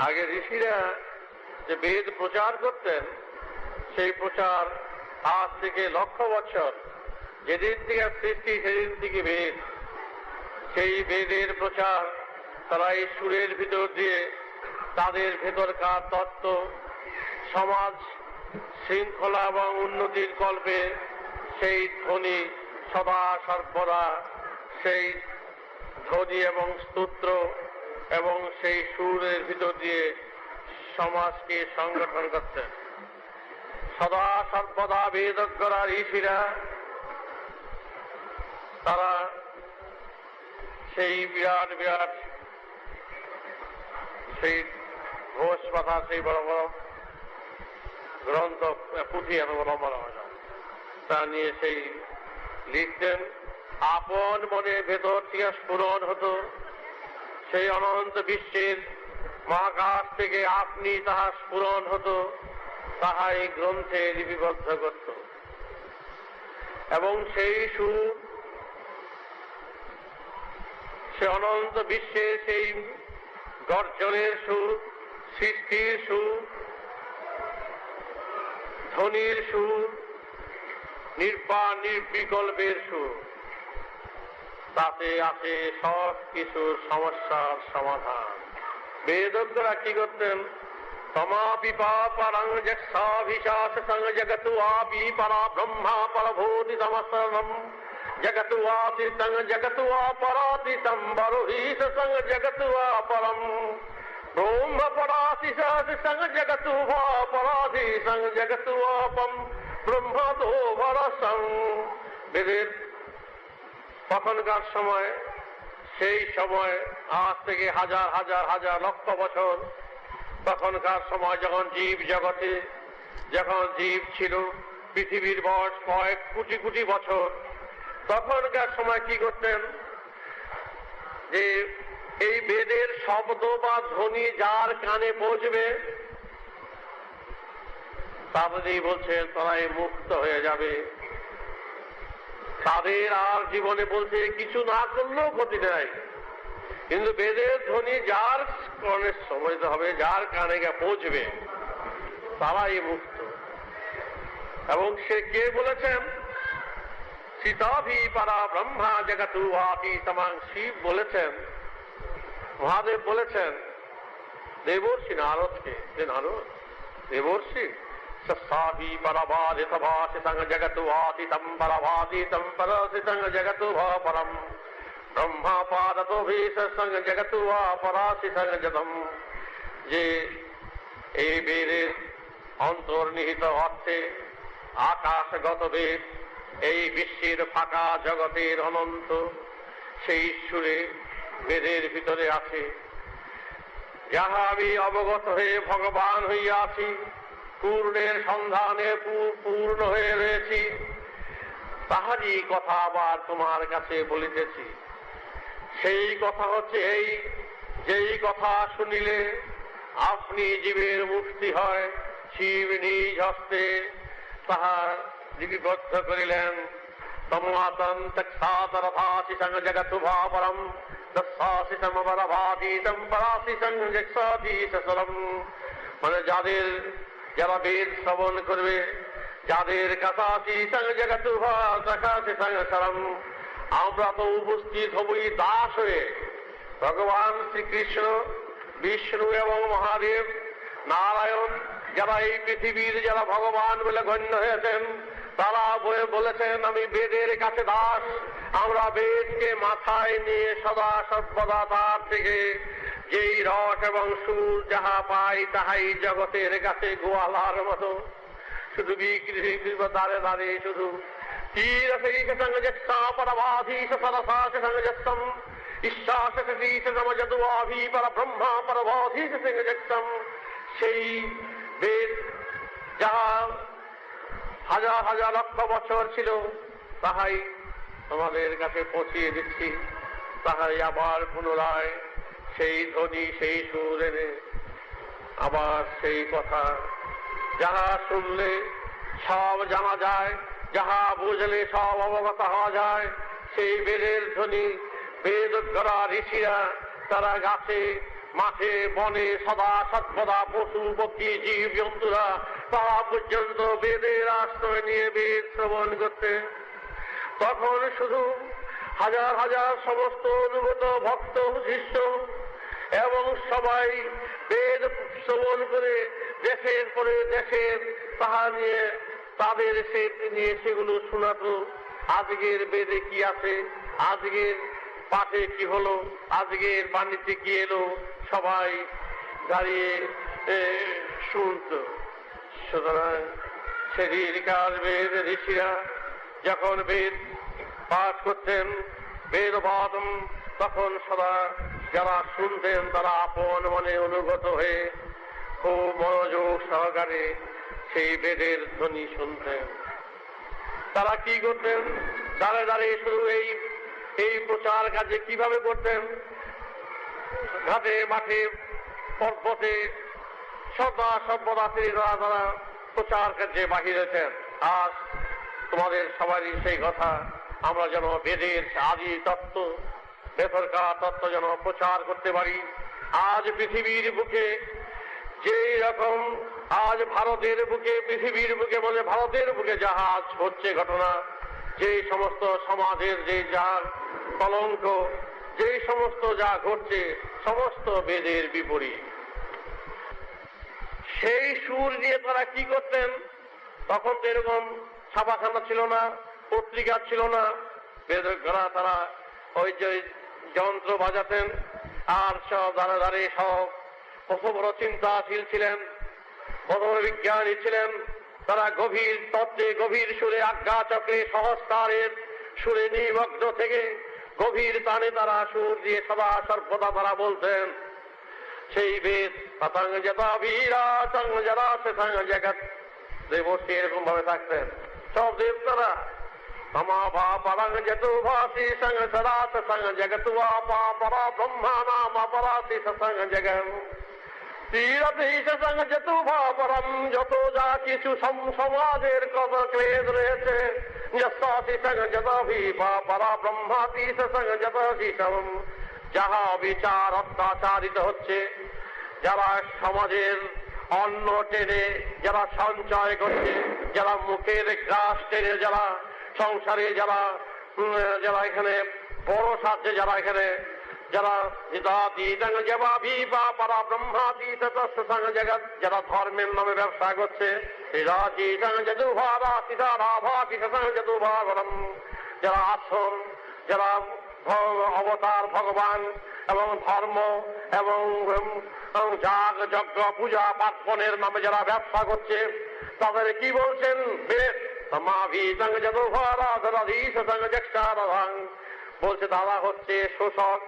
আগে ঋষিরা যে বেদ প্রচার করতেন, সেই প্রচার আজ থেকে লক্ষ বছর, যেদিন থেকে সৃষ্টি সেদিন থেকে বেদ, সেই বেদের প্রচার তারা এই সুরের ভিতর দিয়ে তাদের ভেতরকার তত্ত্ব, সমাজ শৃঙ্খলা এবং উন্নতির কল্পে সেই ধ্বনি সদা সর্বদা, সেই ধ্বনি এবং স্তোত্র এবং সেই সুরের ভিতর দিয়ে সমাজকে সংগঠন করতেন। সদা সর্বদা বেদজ্ঞরা ঋষিরা তারা সেই বিরাট বিরাট সেই ঘোষ পাতা, সেই বড় বড় গ্রন্থ, পুঁথি এত বড় বড় হয় না, তা নিয়ে সেই লিখতেন। আপন মনে ভেতর থেকে স্ফুরণ হতো, সেই অনন্ত বিশ্বের মহাকাশ থেকে আপনি তাহা স্ফুরণ হতো, তাহা এই গ্রন্থে লিপিবদ্ধ করত। এবং সেই সুর, সে অনন্ত বিশ্বের সেই গর্জনের সুর, সৃষ্টির সুর, ধ্বনির সুর, নির্বাণ নির্বিকল্পের সুর, তাতে আছে সব কিছুর সমস্যার সমাধান। বেদজ্ঞরা কি করতেন? তমাপি পাপারং যক্ষাভিশাস সং জগতু আপি পরা ব্রহ্মা পরভূতি সমস্তম জগতু আতিতং জগতু আপরাতিতম বরহিষ সং জগতু আপরম ব্রহ্ম পরাশিষাস সং জগতু পরাধি সং জগতু আপম ব্রহ্মতো ভরসং। বেদের তখনকার সময়, সেই সময় আজ থেকে হাজার হাজার হাজার লক্ষ বছর, তখনকার সময় যখন জীব জগতে, যখন জীব ছিল, পৃথিবীর বয়স কয়েক কোটি কোটি বছর, তখনকার সময় কি করতেন? যে এই বেদের শব্দ বা ধ্বনি যার কানে পৌঁছবে, তাদেরই বলছেন তারাই মুক্ত হয়ে যাবে। তাদের আর জীবনে বলছে কিছু না করলেও ক্ষতি নাই, কিন্তু বেদের ধ্বনি যার কর্ণে সময় হবে, যার কানে গিয়ে পৌঁছবে, তারাই মুক্ত। এবং সে কে বলেছেন? সীতাভি পারা ব্রহ্মা জগতু আপি তমাং। শিব বলেছেন, মহাদেব বলেছেন দেবর্ষি নারদকে, যে নারদ দেবর্ষি সৎসাভি পরবাধিত ভাষিতং জগতু আতিতম পরভাষিতম পরসিতং জগতু পরম ব্রহ্মা পাদতো ভীষং জগতু পরাশিতং জগম। যে এই বেদের অন্তর্নিহিত অর্থে আকাশগত বেদ, এই বিশ্বের ফাঁকা জগতের অনন্ত সেই সুরে বেদের ভিতরে আছে। যাহা আমি অবগত হয়ে ভগবান হইয়াছি, পূর্ণের সন্ধানে পূর্ণ হয়ে রয়েছি, তাহারই কথা আবার তোমার কাছে বলিতেছি। সেই কথা হচ্ছে এই, যেই কথা শুনিলে আপনি জীবের মুক্তি হয়। শিব নিজ হস্তে তাহা লিপিবদ্ধ করিলেন। তমাতং তৎসাদরথাশিসং জগতু ভাপরম তৎসাশিসম পরভাতীতম পরাশিসং যক্ষাধীশরম। মানে যারা বেদ শ্রবণ করবে, যাদের কাছাশিসং জগতু ভাষিসং সরম। আমরা তো উপস্থিত হবই দাস হয়ে। ভগবান শ্রীকৃষ্ণ, বিষ্ণু এবং মহাদেব, নারায়ণ, যারা এই পৃথিবীর যারা ভগবান বলে গণ্য হয়েছেন, তারা বলেছেন আমি বেদের কাছে দাস, আমরা বেদকে মাথায় নিয়ে সদা সর্বদা তার থেকে যেই রস এবং সুর যাহা পাই তাহাই জগতের কাছে গোয়ালার মতো শুধু বিক্রি দাঁড়ে দাঁড়িয়ে শুধু সেই বেদ যাহা হাজার হাজার লক্ষ বছর ছিল তাহাই তোমাদের কাছে পৌঁছিয়ে দিচ্ছি, তাহাই আবার পুনরায় সেই ধ্বনি সেই সুর এনে আবার সেই কথা যাহা শুনলে সব জানা যায়, যাহা বুঝলে সব অবগত হওয়া যায়, সেই বেদের ধ্বনি বেদ করা ঋষিরা তারা গাছে মাঠে বনে সদা সর্বদা পশু পক্ষী জীব জন্তুরা তারা পর্যন্ত বেদের আশ্রয় নিয়ে বেদ শ্রবণ করতে। তখন শুধু হাজার হাজার সমস্ত অনুগত ভক্ত শিষ্য এবং সবাই বেদ শ্রবণ করে দেশের পরে দেশের তাহা নিয়ে তাদের সে নিয়ে সেগুলো শোনাতো। আজকের বেদে কি আছে, আজকের পাঠে কি হলো, আজকের বাণীতে কি এলো, সবাই দাঁড়িয়ে শুনত। সুতরাং সেদিনকার বেদ ঋষিরা যখন বেদ পাঠ করতেন বেদ ভাতম, তখন সদা যারা শুনতেন তারা আপন মনে অনুগত হয়ে খুব মনোযোগ সহকারে সেই বেদের ধ্বনি শুনতেন। তারা কি করতেন, দাঁড়ে দাঁড়িয়ে শুধু এই প্রচার কাজে কিভাবে করতেন, ঘাটে মাঠে পর্বতে সদা সর্বদা তারা প্রচার কাজে বাহিরেছেন। আজ তোমাদের সবারই সেই কথা, আমরা যেন বেদের আদি তত্ত্ব ভেতরকার তত্ত্ব যেন প্রচার করতে পারি। আজ পৃথিবীর বুকে যেই রকম আজ ভারতের বুকে পৃথিবীর বুকে বলে ভারতের বুকে যাহা আজ হচ্ছে ঘটনা, যে সমস্ত সমাজের যে যার কলঙ্ক, যে সমস্ত যা ঘটছে সমস্ত বেদের বিপরীত। সেই সুর দিয়ে তারা কি করতেন, তখন তো এরকম ছাপাখানা ছিল না, পত্রিকা ছিল না, বেদজ্ঞরা তারা ওই যে যন্ত্র বাজাতেন আর সব দাঁড়ে দাঁড়িয়ে সব বড় চিন্তাশীল ছিলেন, বড় বিজ্ঞানী ছিলেন। তারা গভীর তত্ত্বে গভীর সুরে আজ্ঞা চক্রে সহস্তারের সুরে নিমগ্ন থেকে গভীর টানে তারা সুর দিয়ে সদা সর্বদা তারা বলতেন সেই বেদ পতঙ্গ যথা বীরা সঙ্গ যারা সে সঙ্গ জগৎ দেবশ্রী এরকম ভাবে থাকতেন সব দেবতারা। তমা ভা পরঙ্গ যতু ভাসি সঙ্গ সদা সঙ্গ জগৎ পা পরা ব্রহ্মা নাম অপরাসি সঙ্গ জগৎ তীরদেশ সঙ্গ যতু ভা পরম যত যা কিছু সমাজের কত ক্লেদ রয়েছে যস্তাসি সঙ্গ যতভি পা পরা ব্রহ্মাতি সঙ্গ যতভি সম যাহা বিচার অত্যাচারিত হচ্ছে, যারা সমাজের অন্ন টেনে যারা সঞ্চয় করছে, যারা মুখের গ্রাস টেনে যারা সংসারে যারা যারা এখানে বড় সাহায্যে যারা এখানে যারা জগৎ যারা ধর্মের নামে ব্যবসা করছে, যারা আসন যারা অবতার ভগবান এবং ধর্ম এবং যাগ যজ্ঞ পূজা পার্বণের নামে যারা ব্যবসা করছে, তাদের কি বলছেন বেদ বলছে তারা হচ্ছে শোষক,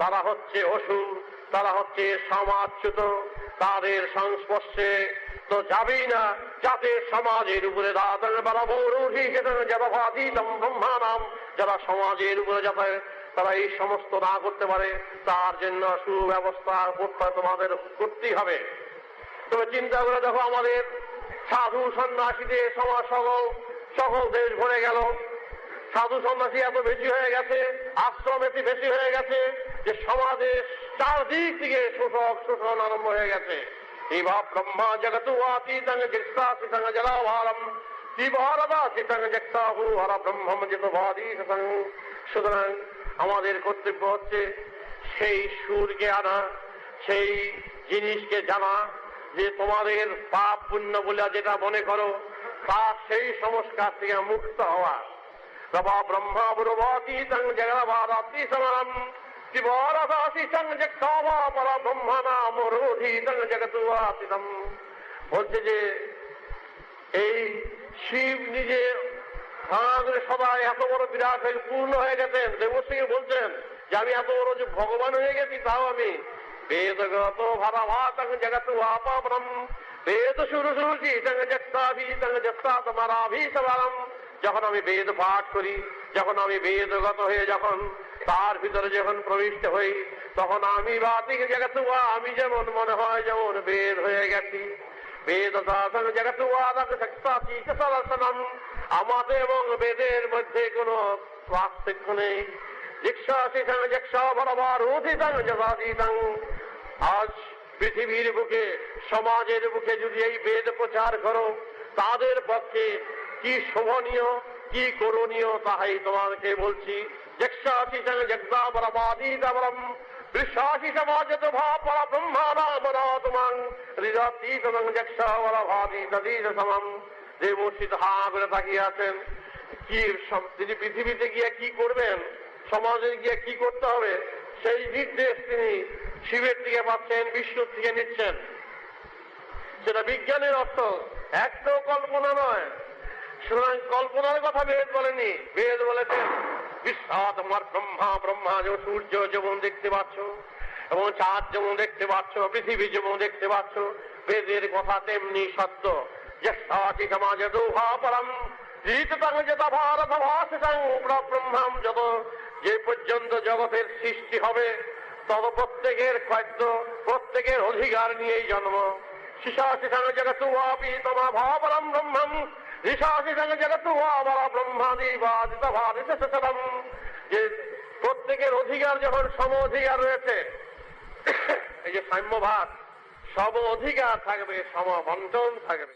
তারা হচ্ছে অসুর, তারা হচ্ছে সমাজচ্যুত, তাদের সংস্পর্শে তো যাবেই না যাতে সমাজের উপরে ব্রহ্মানাম যারা সমাজের উপরে যাতে তারা এই সমস্ত না করতে পারে তার জন্য সুব্যবস্থা করতে তোমাদের করতেই হবে। তবে চিন্তা করে দেখো আমাদের সাধু সন্ন্যাসীদের সমাজ সকল দেশ ভরে গেল, সাধু সন্ন্যাসী এত বেশি হয়ে গেছে, আশ্রম এত বেশি হয়ে গেছে যে সমাজে চারদিক থেকে শোষণ আরম্ভ হয়ে গেছে। ব্রহ্মা জগতু আতীতং জগৎ জলাভারম শিবহরদাসিতং জগৎহু হর ব্রহ্মম জিতবাদীতং। সুতরাং আমাদের কর্তব্য হচ্ছে সেই সুরকে আনা, সেই জিনিসকে জানা যে তোমাদের পাপ পুণ্য বলে যেটা মনে করো তার সেই সংস্কার থেকে মুক্ত হওয়া। তবা ব্রহ্মা বুরবাতীতং জগদ্ভারতী সমরম শিবরদাসিতং জগৎবা পরা ব্রহ্মণা মরোধীতং জগৎবাতিতম। বলছে যে এই শিব নিজে সবাই এত বড় বিরাট হয়ে পূর্ণ হয়ে গেছেন। দেবশ্রী বলছেন যে আমি এত বড় যে ভগবান হয়ে গেছি, তাও আমি বেদগত ভারাভাতং জগৎবাপরম বেদ সুরসুচি তং জগতাভীতং জগতাতমারাভীসবরম। যখন আমি বেদ পাঠ করি, যখন আমি বেদগত হয়ে যখন তার ভিতরে যখন প্রবিষ্ট হই, তখন আমি বাতিক জগৎবা আমি যেমন মনে হয় যেমন বেদ হয়ে গেছি। বেদদাসং জগৎবাদক শক্তাতীত সদর্শনম। আমাদের এবং বেদের মধ্যে কোনো পার্থক্য নেই। দীক্ষাশিষং যক্ষা ভরবারোধিতং যথাতীতং। আজ পৃথিবীর বুকে সমাজের বুকে যদি এই বেদ প্রচার করো, তাদের পক্ষে কি শোভনীয় কি করণীয় তাহাই তোমাকে বলছি। যক্ষাশিষং যজ্ঞা ভরবাদীতবরম বিশ্বাসী সমাজত ভাব পরা ব্রহ্মানামরাতমাং হৃদতীতং যক্ষা ভরভাদি তদীত সমম। দেবশ্রী হা করে তাকিয়ে আছেন। কি তিনি পৃথিবীতে গিয়ে কি করবেন, সমাজে গিয়ে কি করতে হবে, সেই নির্দেশ তিনি শিবের থেকে পাচ্ছেন, বিষ্ণুর থেকে নিচ্ছেন। সেটা বিজ্ঞানের অর্থ, একটাও কল্পনা নয়। সুতরাং কল্পনার কথা বেদ বলেনি, বেদ বলেছেন বিশ্বাস তোমার ব্রহ্মা। ব্রহ্মা যেমন সূর্য যেমন দেখতে পাচ্ছ, এবং চাঁদ যেমন দেখতে পাচ্ছ, পৃথিবী যেমন দেখতে পাচ্ছ, বেদের কথা তেমনি সত্য। যক্ষাতি সমাজে দোহা পরম জীতং যত ভারত ভাষিতং ব্রহ্মাম। যত যে পর্যন্ত জগতের সৃষ্টি হবে, তত প্রত্যেকের খাদ্য প্রত্যেকের অধিকার নিয়েই জন্ম। শিশাশিষং জগৎবাপি তমা ভাবরম ব্রহ্মম ঋষাশিষং জগৎবা ব্রহ্মাদিবাদিত ভারিত সতম। যে প্রত্যেকের অধিকার যখন সম অধিকার রয়েছে, এই যে সাম্যভাগ, সম অধিকার থাকবে, সম বন্টন থাকবে।